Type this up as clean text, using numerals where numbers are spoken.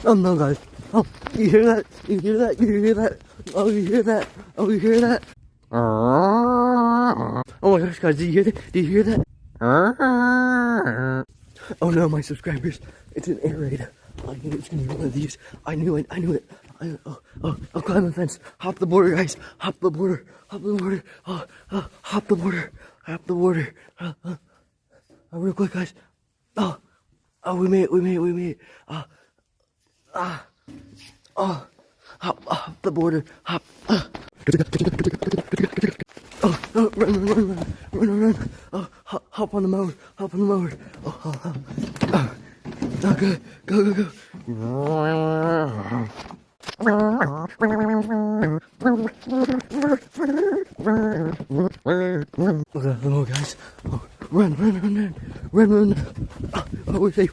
Oh no, guys. Oh, you hear that? You hear that? You hear that? Oh, you hear that? Oh, you hear that? Oh my gosh, guys, do you hear that? Do you hear that? Oh no, my subscribers. It's an air raid. I knew it was gonna be one of these. I knew it. I'll climb the fence. Hop the border, guys. Hop the border. Hop the border. Hop the border. Hop the border. Real quick, guys. Oh, we made it. We made it. Hop the border. Hop. Run. Oh, hop on the mower. Hop on the mower. Go. Okay, hello guys. Oh, run. Oh, we're safe.